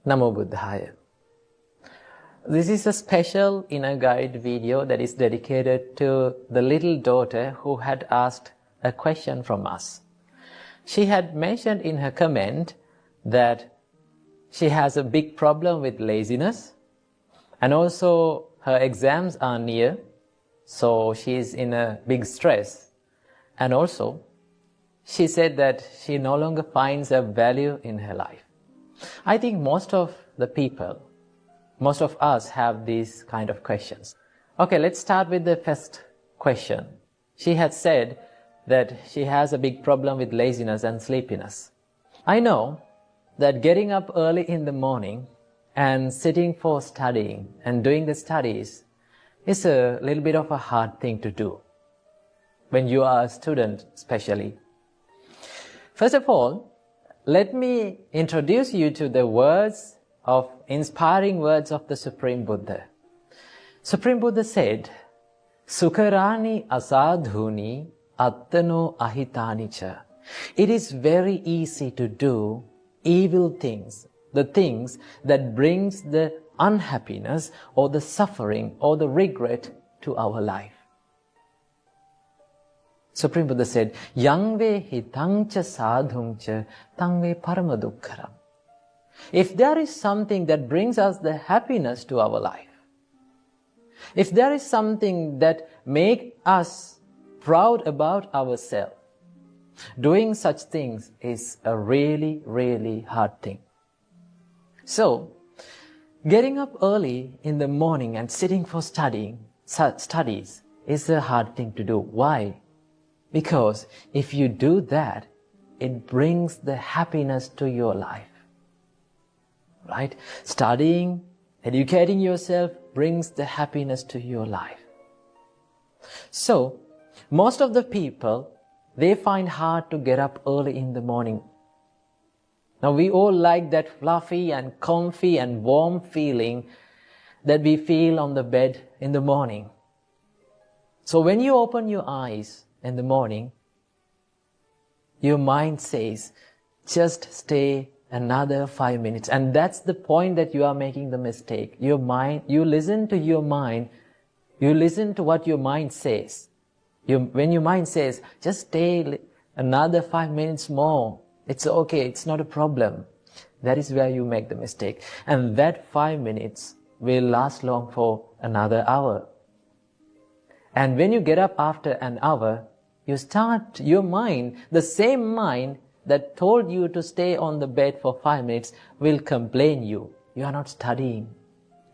Namo Buddhaya. This is a special inner guide video that is dedicated to the little daughter who had asked a question from us. She had mentioned in her comment that she has a big problem with laziness, and also her exams are near, so she is in a big stress. And also, she said that she no longer finds a value in her life. I think most of us have these kind of questions. Okay, let's start with the first question. She had said that she has a big problem with laziness and sleepiness. I know that getting up early in the morning and sitting for studying and doing the studies is a little bit of a hard thing to do, when you are a student especially. First of all, let me introduce you to the inspiring words of the Supreme Buddha. Supreme Buddha said, Sukharani asadhuni attano ahitani cha. It is very easy to do evil things, the things that brings the unhappiness or the suffering or the regret to our life. Supreme Buddha said, Yangve hitangcha sadhungcha tangve paramadukkaram. If there is something that brings us the happiness to our life, if there is something that makes us proud about ourselves, doing such things is a really, really hard thing. So, getting up early in the morning and sitting for studies is a hard thing to do. Why? Because if you do that, it brings the happiness to your life. Right? Studying, educating yourself brings the happiness to your life. So, most of the people, they find hard to get up early in the morning. Now, we all like that fluffy and comfy and warm feeling that we feel on the bed in the morning. So when you open your eyes in the morning, your mind says, just stay another 5 minutes. And that's the point that you are making the mistake. Your mind, you listen to your mind, you listen to what your mind says. When your mind says, just stay another 5 minutes more, it's okay, it's not a problem. That is where you make the mistake. And that 5 minutes will last long for another hour. And when you get up after an hour, your mind, the same mind that told you to stay on the bed for 5 minutes will complain you. You are not studying.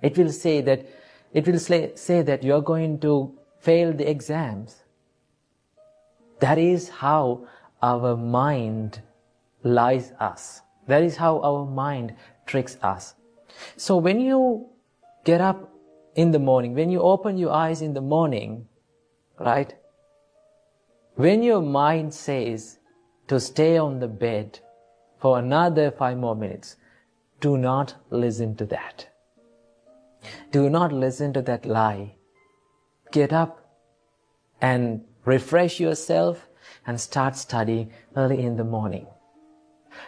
It will say that you are going to fail the exams. That is how our mind lies us. That is how our mind tricks us. So when you get up in the morning, when you open your eyes in the morning, right? When your mind says to stay on the bed for another 5 more minutes, do not listen to that. Do not listen to that lie. Get up and refresh yourself and start studying early in the morning.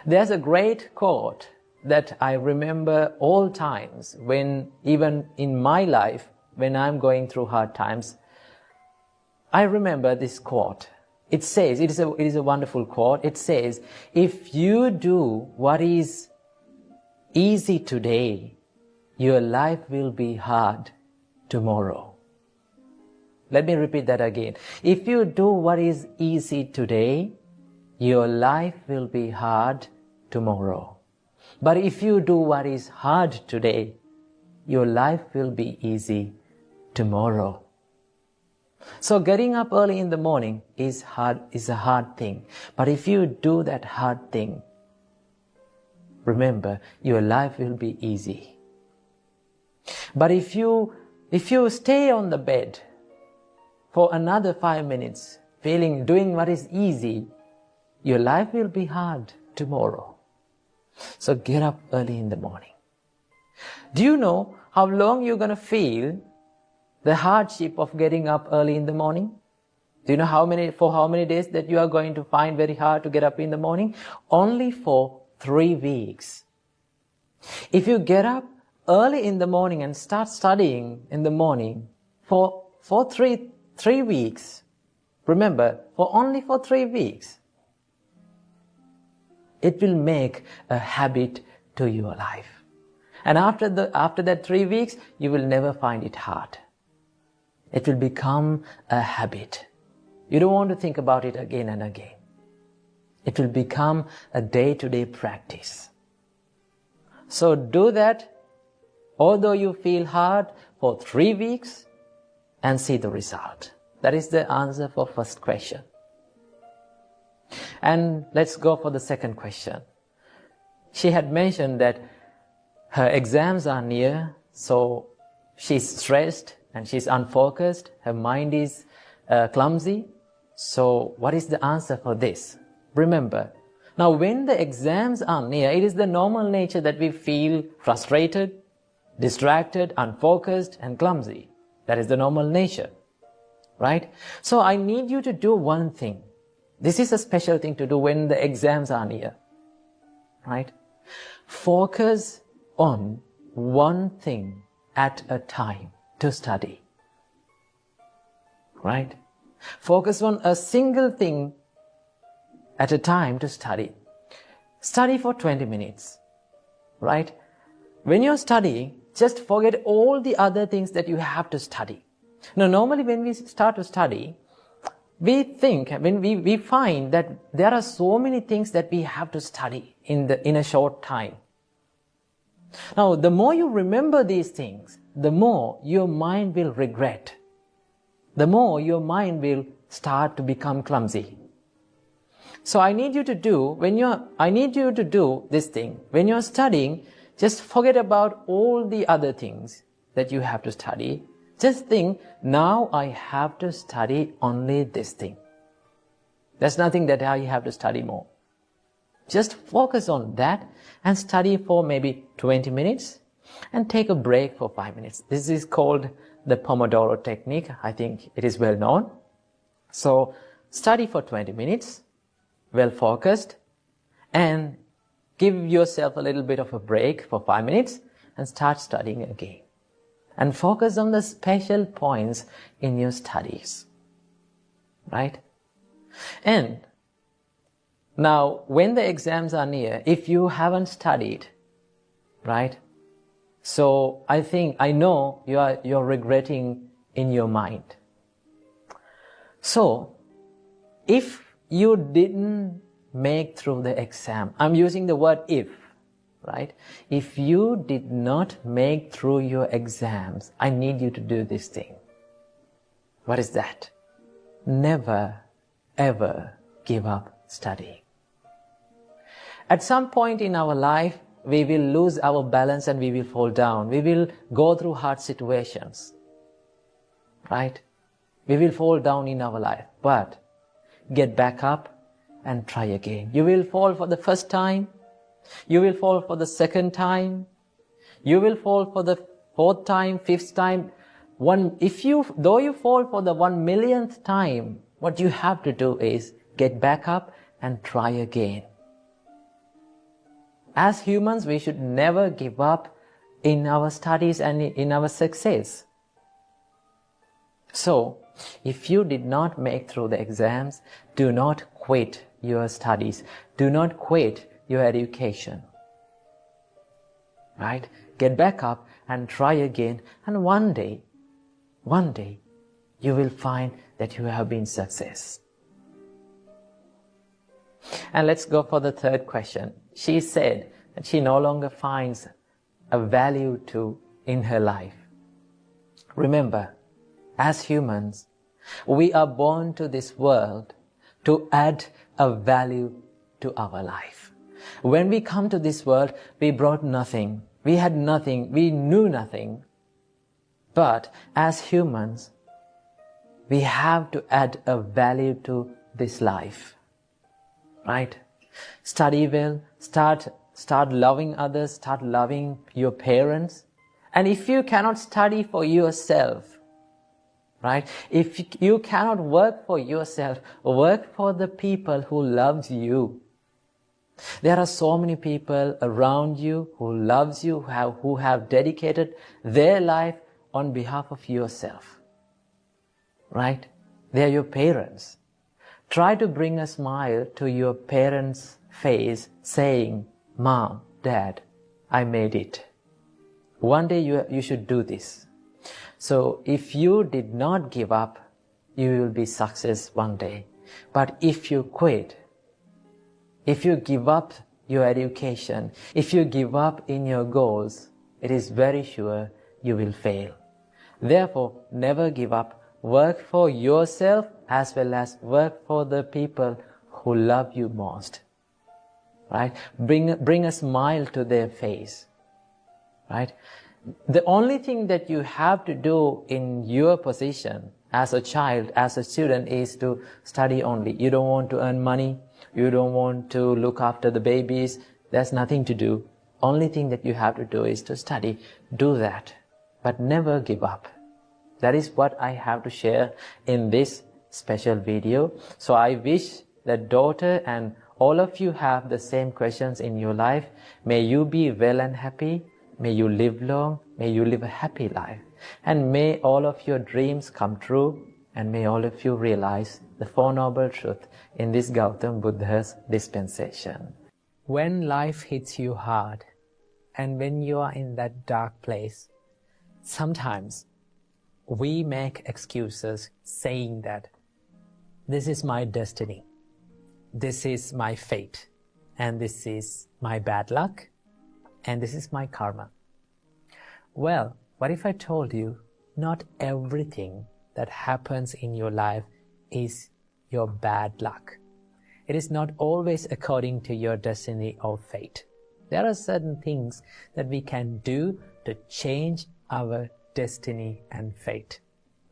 There's a great quote that I remember all times when, even in my life, when I'm going through hard times, I remember this quote. It says, it is a wonderful quote. It says, if you do what is easy today, your life will be hard tomorrow. Let me repeat that again. If you do what is easy today, your life will be hard tomorrow. But if you do what is hard today, your life will be easy tomorrow. So getting up early in the morning is a hard thing. But if you do that hard thing, remember, your life will be easy. But if you stay on the bed for another 5 minutes, doing what is easy, your life will be hard tomorrow. So get up early in the morning. Do you know how long you're going to feel the hardship of getting up early in the morning? Do you know for how many days that you are going to find very hard to get up in the morning? Only for 3 weeks. If you get up early in the morning and start studying in the morning for 3 weeks, remember, only for 3 weeks, it will make a habit to your life. And after that 3 weeks, you will never find it hard. It will become a habit. You don't want to think about it again and again. It will become a day-to-day practice. So do that, although you feel hard, for 3 weeks and see the result. That is the answer for first question. And let's go for the second question. She had mentioned that her exams are near, so she's stressed and she's unfocused. Her mind is clumsy. So what is the answer for this? Remember, now when the exams are near, it is the normal nature that we feel frustrated, distracted, unfocused, and clumsy. That is the normal nature, right? So I need you to do one thing. This is a special thing to do when the exams are near, right? Focus on one thing at a time to study, right? Focus on a single thing at a time to study. Study for 20 minutes, right? When you're studying, just forget all the other things that you have to study. Now, normally when we start to study, we find that there are so many things that we have to study in a short time. Now, the more you remember these things, the more your mind will regret. The more your mind will start to become clumsy. So I need you to do this thing. When you're studying, just forget about all the other things that you have to study. Just think, now I have to study only this thing. There's nothing that I have to study more. Just focus on that and study for maybe 20 minutes and take a break for 5 minutes. This is called the Pomodoro technique. I think it is well known. So study for 20 minutes, well focused, and give yourself a little bit of a break for 5 minutes and start studying again. And focus on the special points in your studies, right? And now, when the exams are near, if you haven't studied, right? So I know you're regretting in your mind. So, if you didn't make through the exam, I'm using the word if, right? If you did not make through your exams, I need you to do this thing. What is that? Never, ever give up studying. At some point in our life, we will lose our balance and we will fall down. We will go through hard situations, right? We will fall down in our life, but get back up and try again. You will fall for the first time. You will fall for the second time. You will fall for the fourth time, fifth time. Though you fall for the 1,000,000th time, what you have to do is get back up and try again. As humans, we should never give up in our studies and in our success. So, if you did not make through the exams, do not quit your studies. Do not quit your education. Right? Get back up and try again, and one day, you will find that you have been success. And let's go for the third question. She said that she no longer finds a value in her life. Remember, as humans, we are born to this world to add a value to our life. When we come to this world, we brought nothing. We had nothing. We knew nothing. But as humans, we have to add a value to this life. Right? Study well, start loving others, start loving your parents. And if you cannot study for yourself, right? If you cannot work for yourself, work for the people who loves you. There are so many people around you who loves you, who have dedicated their life on behalf of yourself. Right? They are your parents. Try to bring a smile to your parents' face saying, Mom, Dad, I made it. One day you should do this. So if you did not give up, you will be success one day. But if you quit, if you give up your education, if you give up in your goals, it is very sure you will fail. Therefore, never give up. Work for yourself as well as work for the people who love you most. Right? Bring a smile to their face. Right? The only thing that you have to do in your position as a child, as a student, is to study only. You don't want to earn money. You don't want to look after the babies. There's nothing to do. Only thing that you have to do is to study. Do that. But never give up. That is what I have to share in this special video. So I wish that daughter and all of you have the same questions in your life. May you be well and happy. May you live long. May you live a happy life. And may all of your dreams come true. And may all of you realize the Four Noble Truths in this Gautam Buddha's dispensation. When life hits you hard, and when you are in that dark place, sometimes we make excuses saying that this is my destiny, this is my fate, and this is my bad luck, and this is my karma. Well, what if I told you not everything that happens in your life is your bad luck? It is not always according to your destiny or fate. There are certain things that we can do to change our destiny and fate.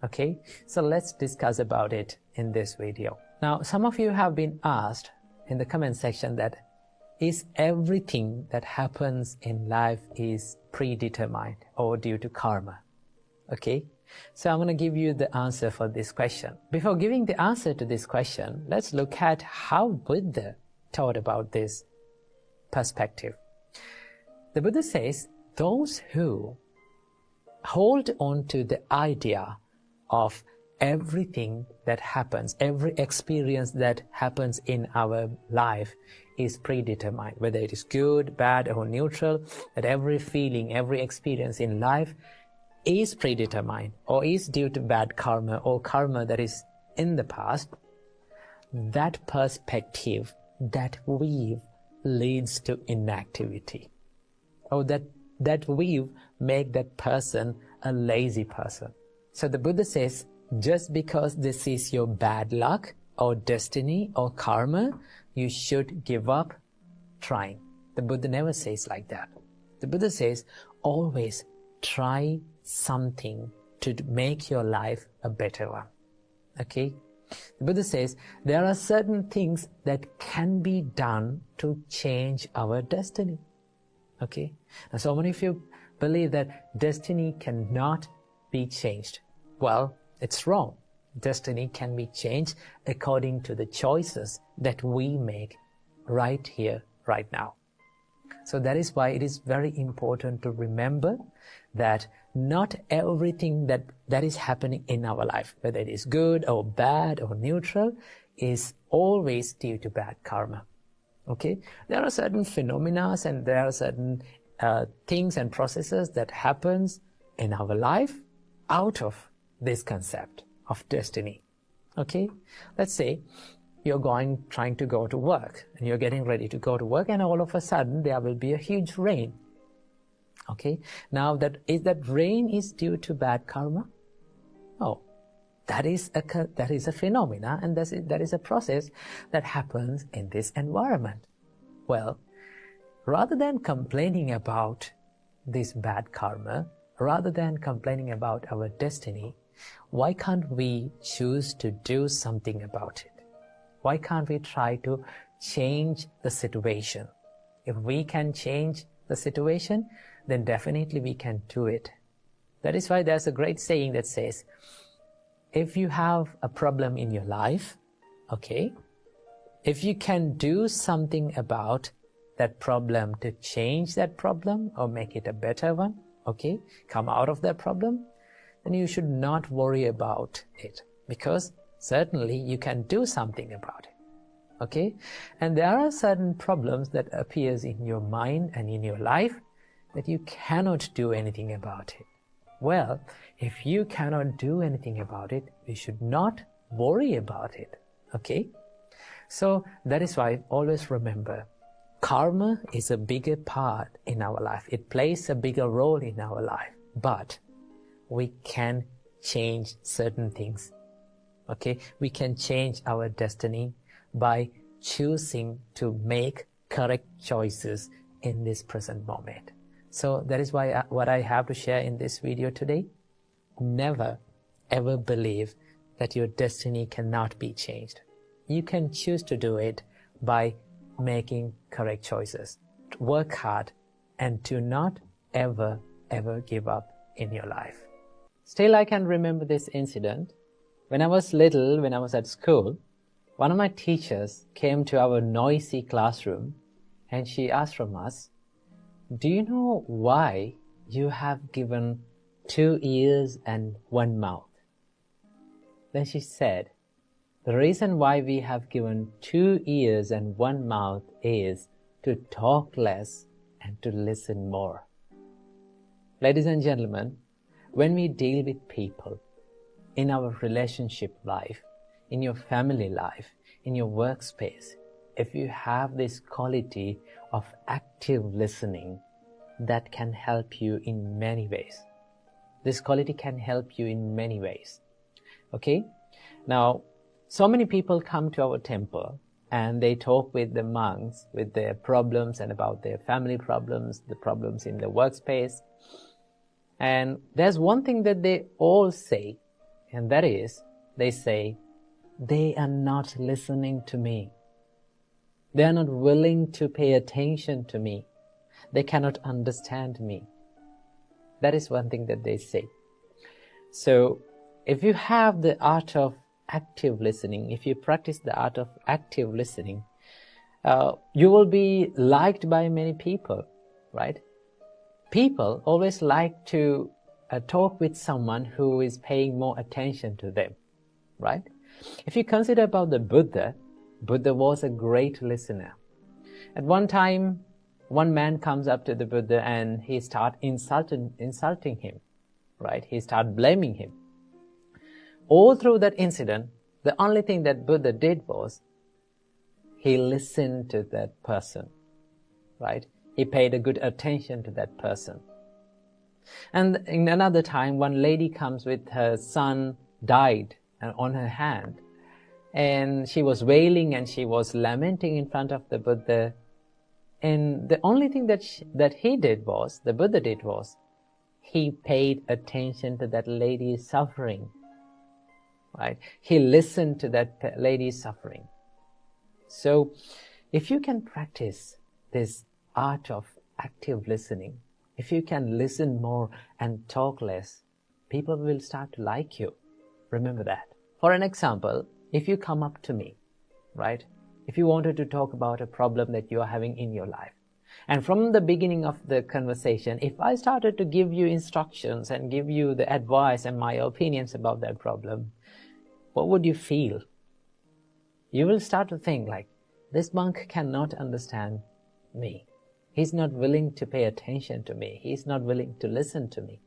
Okay, so let's discuss about it in this video. Now, some of you have been asked in the comment section that is everything that happens in life is predetermined or due to karma? Okay, so I'm going to give you the answer for this question. Before giving the answer to this question, let's look at how Buddha taught about this perspective. The Buddha says, those who hold on to the idea of everything that happens, every experience that happens in our life is predetermined, whether it is good, bad, or neutral, that every feeling, every experience in life is predetermined or is due to bad karma or karma that is in the past. That perspective, that weave leads to inactivity, or that weave make that person a lazy person. So the Buddha says, just because this is your bad luck or destiny or karma, you should give up trying. The Buddha never says like that. The Buddha says, always try something to make your life a better one. Okay? The Buddha says, there are certain things that can be done to change our destiny. Okay? Now, so many of you believe that destiny cannot be changed. Well, it's wrong. Destiny can be changed according to the choices that we make right here, right now. So that is why it is very important to remember that not everything that is happening in our life, whether it is good or bad or neutral, is always due to bad karma. Okay? There are certain phenomena and there are certain things and processes that happens in our life out of this concept of destiny. Okay? Let's say you're trying to go to work and you're getting ready to go to work, and all of a sudden there will be a huge rain. Okay? Now that rain is due to bad karma? No. That is a phenomena, and that is a process that happens in this environment. Well, rather than complaining about this bad karma, rather than complaining about our destiny, why can't we choose to do something about it? Why can't we try to change the situation? If we can change the situation, then definitely we can do it. That is why there's a great saying that says, if you have a problem in your life, okay, If you can do something about that problem to change that problem or make it a better one, okay, come out of that problem, then you should not worry about it, because certainly you can do something about it, okay? And there are certain problems that appears in your mind and in your life that you cannot do anything about it. Well, if you cannot do anything about it, you should not worry about it, okay? So that is why always remember, karma is a bigger part in our life. It plays a bigger role in our life, but we can change certain things, okay? We can change our destiny by choosing to make correct choices in this present moment. So that is why what I have to share in this video today. Never ever believe that your destiny cannot be changed. You can choose to do it by making correct choices. Work hard and do not ever give up in your life. Still, I can remember this incident. When I was little, when I was at school, one of my teachers came to our noisy classroom and she asked from us, "Do you know why you have given 2 ears and 1 mouth?" Then she said, "The reason why we have given 2 ears and 1 mouth is to talk less and to listen more." Ladies and gentlemen, when we deal with people in our relationship life, in your family life, in your workspace, if you have this quality of active listening, that can help you in many ways. This quality can help you in many ways. Okay? Now, so many people come to our temple and they talk with the monks with their problems and about their family problems, the problems in the workspace. And there's one thing that they all say, and that is, they say, they are not listening to me. They are not willing to pay attention to me. They cannot understand me. That is one thing that they say. So, if you have the art of active listening, if you practice the art of active listening, you will be liked by many people, right? People always like to talk with someone who is paying more attention to them, right? If you consider about the Buddha, Buddha was a great listener. At one time, one man comes up to the Buddha and he starts insulting him, right? He starts blaming him. All through that incident, the only thing that Buddha did was he listened to that person, right? He paid a good attention to that person. And in another time, one lady comes with her son died on her hand, and she was wailing and she was lamenting in front of the Buddha. And the only thing that the Buddha did was, he paid attention to that lady's suffering, right? He listened to that lady's suffering. So, if you can practice this art of active listening, if you can listen more and talk less, people will start to like you. Remember that. For an example, if you come up to me, right? If you wanted to talk about a problem that you are having in your life, and from the beginning of the conversation, if I started to give you instructions and give you the advice and my opinions about that problem, what would you feel? You will start to think like, this monk cannot understand me. He's not willing to pay attention to me. He's not willing to listen to me.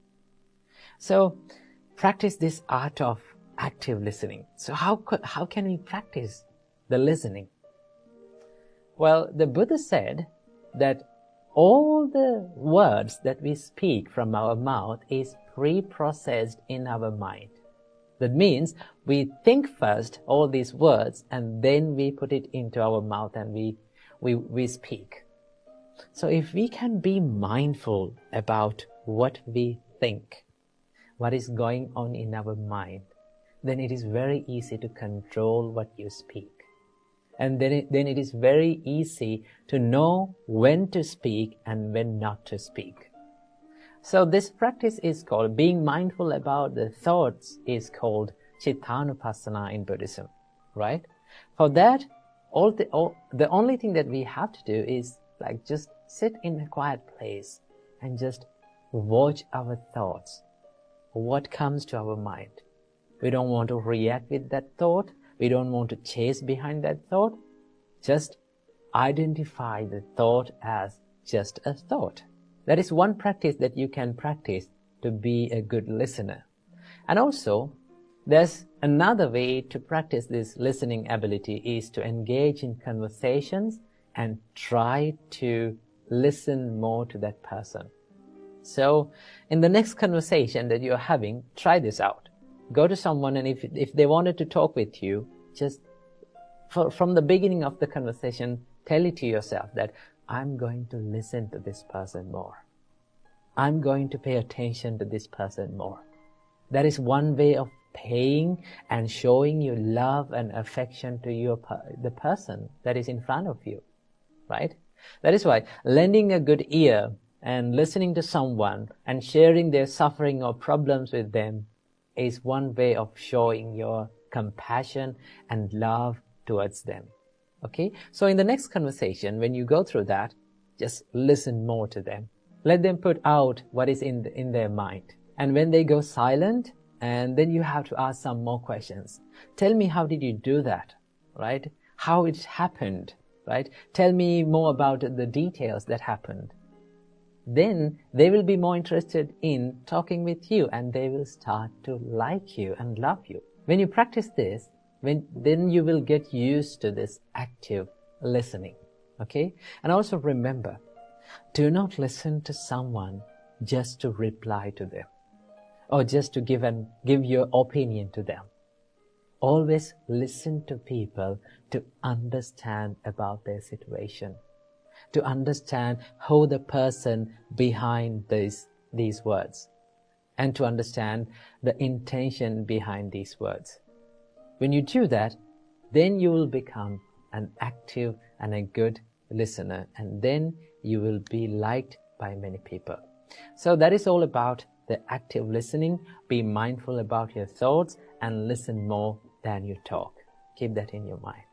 So, practice this art of active listening. So how can we practice the listening? Well, the Buddha said that all the words that we speak from our mouth is pre-processed in our mind. That means we think first all these words and then we put it into our mouth and we speak. So if we can be mindful about what we think, what is going on in our mind, then it is very easy to control what you speak. And then it is very easy to know when to speak and when not to speak. So this practice is called, being mindful about the thoughts is called Chittanupassana in Buddhism, right? For that, The only thing that we have to do is like just sit in a quiet place and just watch our thoughts, what comes to our mind. We don't want to react with that thought. We don't want to chase behind that thought. Just identify the thought as just a thought. That is one practice that you can practice to be a good listener. And also, there's another way to practice this listening ability is to engage in conversations and try to listen more to that person. So, in the next conversation that you're having, try this out. Go to someone, and if they wanted to talk with you, just from the beginning of the conversation, tell it to yourself that I'm going to listen to this person more. I'm going to pay attention to this person more. That is one way of paying and showing your love and affection to the person that is in front of you, right? That is why lending a good ear and listening to someone and sharing their suffering or problems with them is one way of showing your compassion and love towards them. Okay? So in the next conversation, when you go through that, just listen more to them. Let them put out what is in their mind. And when they go silent, and then you have to ask some more questions. Tell me, how did you do that? Right? How it happened? Right? Tell me more about the details that happened. Then they will be more interested in talking with you, and they will start to like you and love you. When you practice this, then you will get used to this active listening. Okay? And also remember, do not listen to someone just to reply to them or just to give your opinion to them. Always listen to people to understand about their situation, to understand who the person behind these words, and to understand the intention behind these words. When you do that, then you will become an active and a good listener, and then you will be liked by many people. So that is all about the active listening. Be mindful about your thoughts and listen more than you talk. Keep that in your mind.